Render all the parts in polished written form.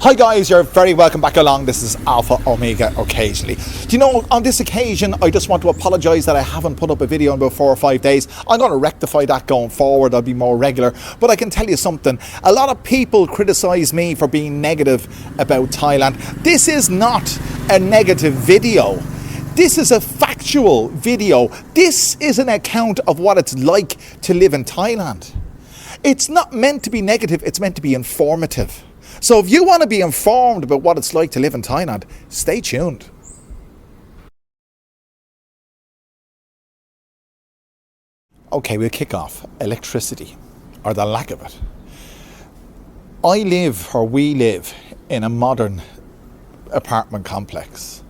Hi guys, you're very welcome back along. This is Alpha Omega occasionally. Do you know, on this occasion, I just want to apologise that I haven't put up a video in about 4 or 5 days. I'm going to rectify that going forward. I'll be more regular. But I can tell you something. A lot of people criticise me for being negative about Thailand. This is not a negative video. This is a factual video. This is an account of what it's like to live in Thailand. It's not meant to be negative, it's meant to be informative. So if you want to be informed about what it's like to live in Thailand, stay tuned. Okay, we'll kick off. Electricity, or the lack of it. We live in a modern apartment complex.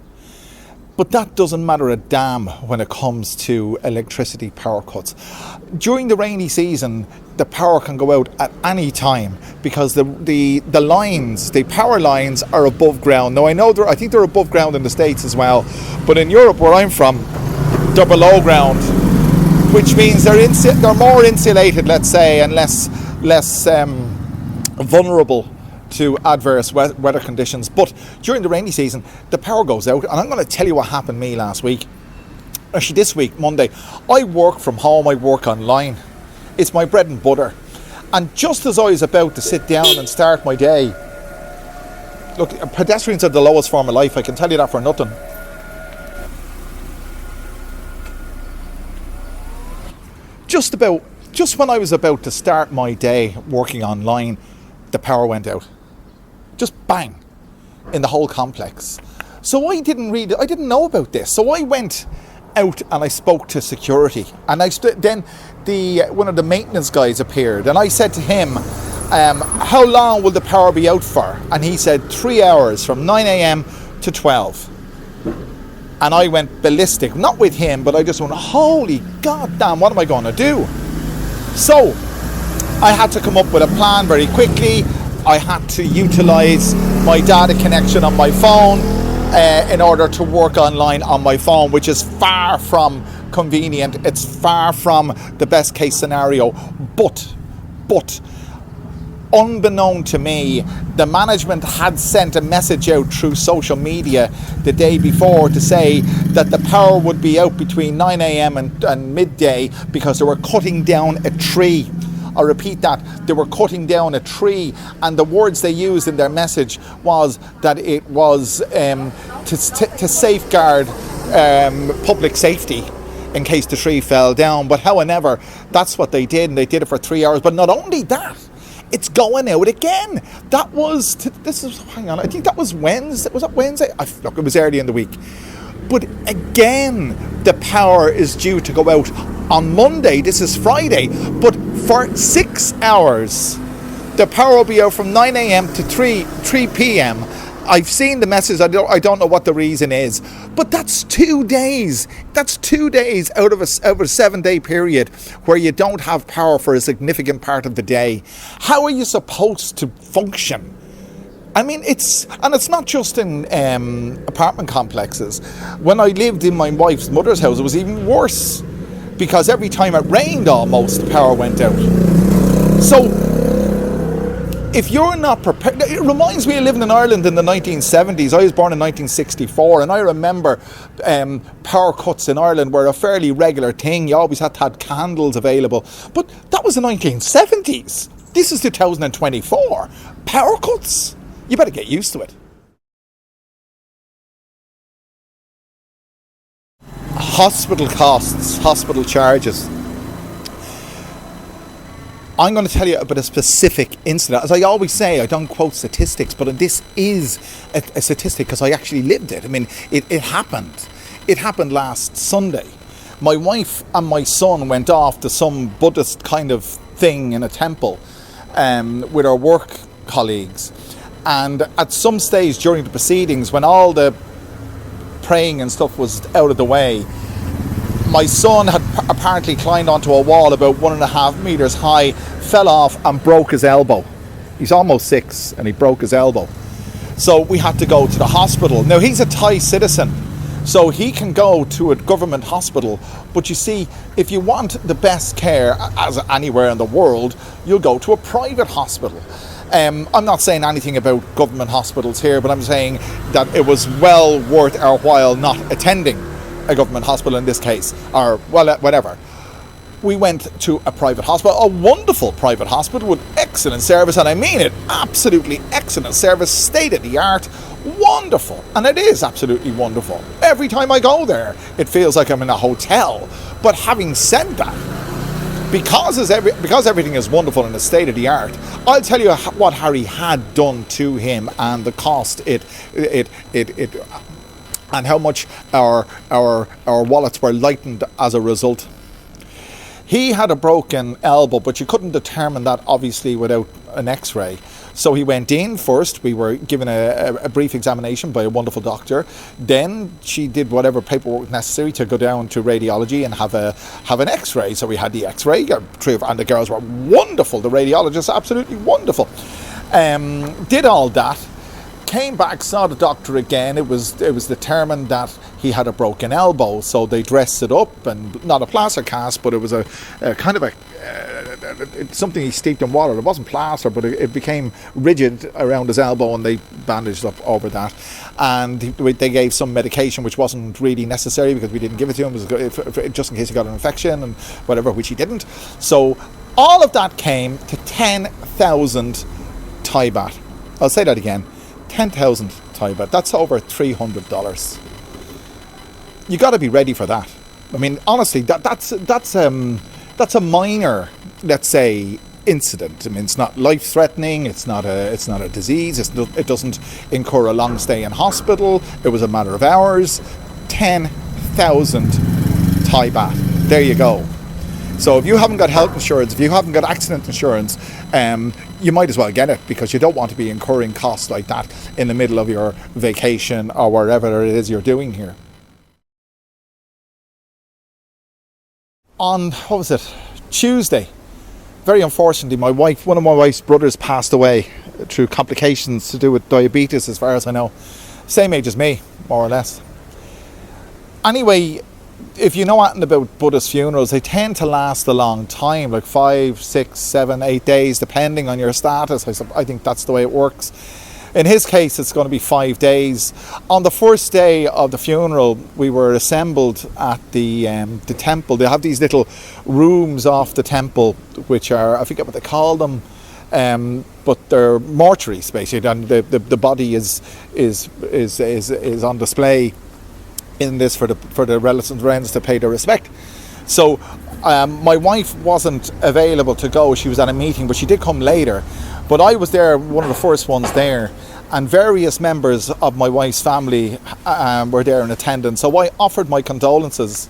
But that doesn't matter a damn when it comes to electricity power cuts. During the rainy season, the power can go out at any time because the lines, the power lines, are above ground. Now I think they're above ground in the States as well, but in Europe, where I'm from, they're below ground, which means they're more insulated, let's say, and less vulnerable to adverse weather conditions. But during the rainy season, the power goes out, and I'm going to tell you what happened to me last week. Actually, this week, Monday. I work from home, I work online. It's my bread and butter. And just as I was about to sit down and start my day, look, pedestrians are the lowest form of life, I can tell you that for nothing. Just when I was about to start my day working online, the power went out. Just bang, in the whole complex. So I didn't know about this. So I went out and I spoke to security, and then one of the maintenance guys appeared, and I said to him, how long will the power be out for? And he said 3 hours, from 9 a.m. to 12. And I went ballistic, not with him, but I just went, holy goddamn, what am I going to do? So I had to come up with a plan very quickly. I had to utilise my data connection on my phone in order to work online on my phone, which is far from convenient. It's far from the best case scenario. But unbeknown to me, the management had sent a message out through social media the day before to say that the power would be out between 9 a.m. and midday because they were cutting down a tree. I repeat that, they were cutting down a tree, and the words they used in their message was that it was to safeguard public safety in case the tree fell down. But however, that's what they did, and they did it for 3 hours. But not only that, it's going out again. I think that was Wednesday. Was that Wednesday? Look, it was early in the week. But again, the power is due to go out on Monday. This is Friday. But for 6 hours, the power will be out from 9 a.m. to 3 p.m. I've seen the message. I don't know what the reason is. But that's 2 days. That's 2 days out of a 7-day period where you don't have power for a significant part of the day. How are you supposed to function? I mean, it's not just in apartment complexes. When I lived in my wife's mother's house, it was even worse, because every time it rained almost, the power went out. So if you're not prepared, it reminds me of living in Ireland in the 1970s. I was born in 1964, and I remember power cuts in Ireland were a fairly regular thing. You always had to have candles available. But that was the 1970s. This is 2024. Power cuts? You better get used to it. Hospital costs, hospital charges. I'm going to tell you about a specific incident. As I always say, I don't quote statistics, but this is a statistic because I actually lived it. I mean, it happened. It happened last Sunday. My wife and my son went off to some Buddhist kind of thing in a temple with our work colleagues. And at some stage during the proceedings, when all the praying and stuff was out of the way, my son had apparently climbed onto a wall about 1.5 meters high, fell off and broke his elbow. He's almost 6 and he broke his elbow. So we had to go to the hospital. Now, he's a Thai citizen, so he can go to a government hospital. But you see, if you want the best care, as anywhere in the world, you'll go to a private hospital. I'm not saying anything about government hospitals here, but I'm saying that it was well worth our while not attending a government hospital in this case, or well, whatever. We went to a private hospital, a wonderful private hospital with excellent service, and I mean it, absolutely excellent service, state of the art, wonderful, and it is absolutely wonderful. Every time I go there, it feels like I'm in a hotel. But having said that, because everything is wonderful and the state of the art, I'll tell you what Harry had done to him and the cost it and how much our wallets were lightened as a result. He had a broken elbow, but you couldn't determine that obviously without an x-ray. So he went in first. We were given a brief examination by a wonderful doctor. Then she did whatever paperwork necessary to go down to radiology and have an x-ray. So we had the x-ray, and the girls were wonderful. The radiologist, absolutely wonderful. Did all that. Came back, saw the doctor again. It was determined that he had a broken elbow, so they dressed it up, and not a plaster cast, but it was a kind of something he steeped in water. It wasn't plaster, but it became rigid around his elbow, and they bandaged up over that. And they gave some medication which wasn't really necessary because we didn't give it to him, just in case he got an infection and whatever, which he didn't. So all of that came to 10,000 Thai baht. I'll say that again. 10,000 Thai baht. That's over $300. You got to be ready for that. I mean, honestly, that's a minor, let's say, incident. I mean, it's not life-threatening. It's not a disease. It doesn't incur a long stay in hospital. It was a matter of hours. 10,000 Thai baht. There you go. So if you haven't got health insurance, if you haven't got accident insurance, you might as well get it, because you don't want to be incurring costs like that in the middle of your vacation or wherever it is you're doing here. On, Tuesday, very unfortunately, one of my wife's brothers passed away through complications to do with diabetes, as far as I know. Same age as me, more or less. Anyway, if you know anything about Buddhist funerals, they tend to last a long time, like 5, 6, 7, 8 days, depending on your status. I think that's the way it works. In his case, it's going to be 5 days. On the first day of the funeral, we were assembled at the temple. They have these little rooms off the temple, which are, I forget what they call them, but they're mortuaries basically, and the body is on display in this for the relatives and friends to pay their respect. So my wife wasn't available to go. She was at a meeting, but she did come later. But I was there, one of the first ones there, and various members of my wife's family were there in attendance. So I offered my condolences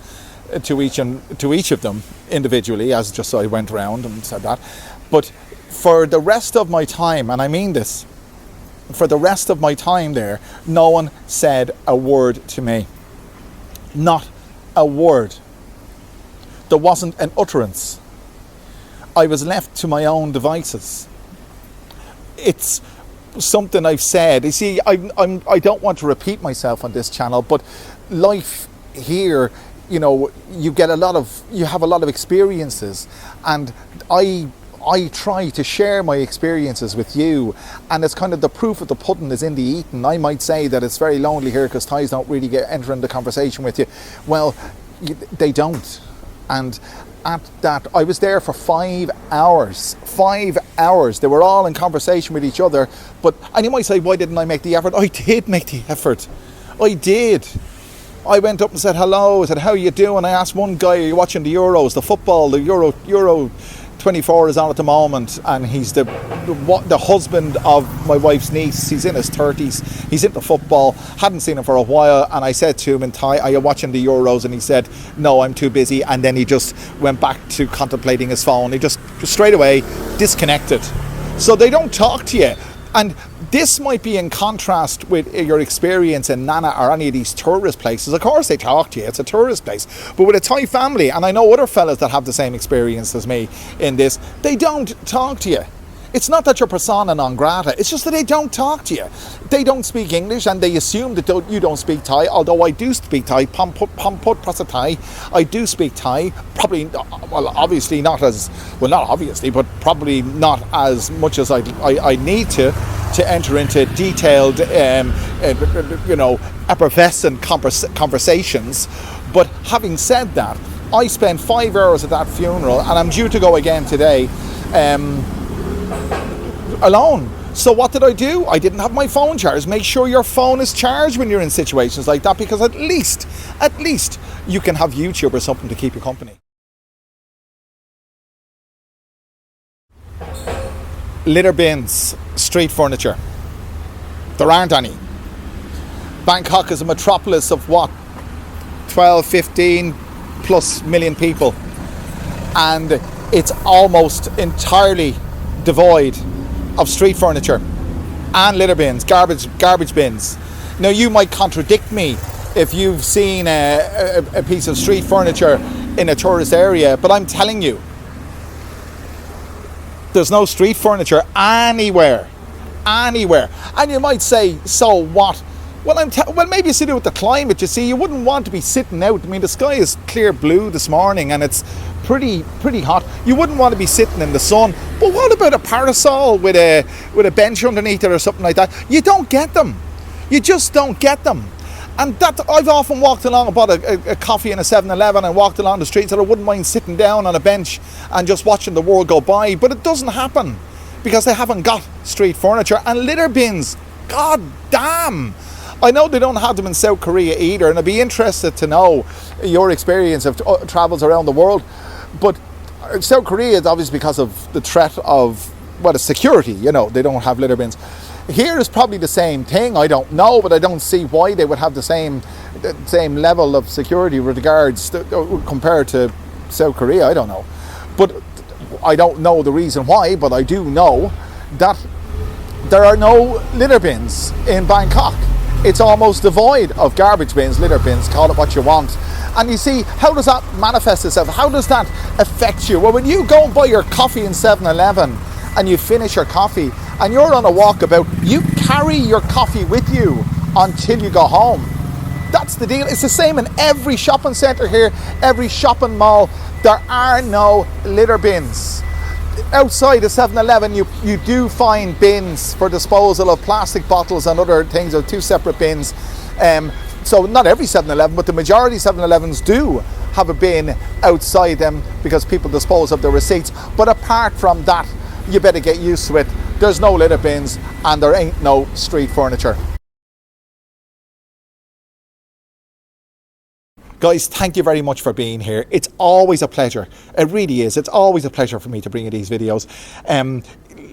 to each of them individually, as just so I went around and said that. But for the rest of my time, and I mean this, for the rest of my time there, no one said a word to me. Not a word. There wasn't an utterance. I was left to my own devices. It's something I've said. You see, I don't want to repeat myself on this channel, but life here, you know, you have a lot of experiences, and I try to share my experiences with you, and it's kind of the proof of the pudding is in the eating. I might say that it's very lonely here because Thais don't really enter into the conversation with you. Well, they don't. And at that, I was there for 5 hours. 5 hours. They were all in conversation with each other. And you might say, why didn't I make the effort? I did make the effort. I did. I went up and said hello. I said, how are you doing? I asked one guy, are you watching the Euros, the football, the Euro 24 is on at the moment, and he's the husband of my wife's niece. He's in his 30s. He's into football. Hadn't seen him for a while, and I said to him in Thai, are you watching the Euros? And he said, no, I'm too busy. And then he just went back to contemplating his phone. He just straight away disconnected. So they don't talk to you. And this might be in contrast with your experience in Nana or any of these tourist places. Of course they talk to you, it's a tourist place. But with a Thai family, and I know other fellas that have the same experience as me in this, they don't talk to you. It's not that you're persona non grata, it's just that they don't talk to you. They don't speak English and they assume that you don't speak Thai, although I do speak Thai. Pom put prasa Thai. I do speak Thai, probably, well, obviously not as, well, not obviously, but probably not as much as I need to enter into detailed, effervescent conversations. But having said that, I spent 5 hours at that funeral, and I'm due to go again today, alone. So what did I do? I didn't have my phone charged. Make sure your phone is charged when you're in situations like that, because at least you can have YouTube or something to keep you company. Litter bins, street furniture. There aren't any. Bangkok is a metropolis of what? 12, 15 plus million people. And it's almost entirely devoid of street furniture and litter bins, garbage bins. Now, you might contradict me if you've seen a piece of street furniture in a tourist area, but I'm telling you, there's no street furniture anywhere. And you might say, so what? Well, maybe it's to do with the climate. You see, you wouldn't want to be sitting out. I mean, the sky is clear blue this morning and it's pretty hot. You wouldn't want to be sitting in the sun. But what about a parasol with a bench underneath it or something like that? You don't get them. You just don't get them. And that, I've often walked along, I bought a coffee in a 7-Eleven and walked along the streets, and I wouldn't mind sitting down on a bench and just watching the world go by. But it doesn't happen because they haven't got street furniture. And litter bins, god damn. I know they don't have them in South Korea either, and I'd be interested to know your experience of travels around the world. But South Korea is obviously because of the threat of, well, it's security, they don't have litter bins. Here is probably the same thing, I don't know, but I don't see why they would have the same level of security with regards to, compared to South Korea, I don't know. But I don't know the reason why, but I do know that there are no litter bins in Bangkok. It's almost devoid of garbage bins, litter bins, call it what you want. And you see, how does that manifest itself? How does that affect you? Well, when you go and buy your coffee in 7-Eleven and you finish your coffee and you're on a walkabout, you carry your coffee with you until you go home. That's the deal. It's the same in every shopping centre here, every shopping mall. There are no litter bins. Outside the 7-Eleven, you do find bins for disposal of plastic bottles and other things, or 2 separate bins. So not every 7-Eleven, but the majority of 7-Elevens do have a bin outside them because people dispose of their receipts. But apart from that, you better get used to it. There's no litter bins and there ain't no street furniture. Guys, thank you very much for being here. It's always a pleasure. It really is. It's always a pleasure for me to bring you these videos.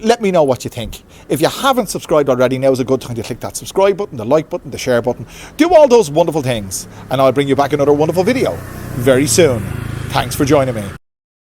Let me know what you think. If you haven't subscribed already, now's a good time to click that subscribe button, the like button, the share button. Do all those wonderful things, and I'll bring you back another wonderful video very soon. Thanks for joining me.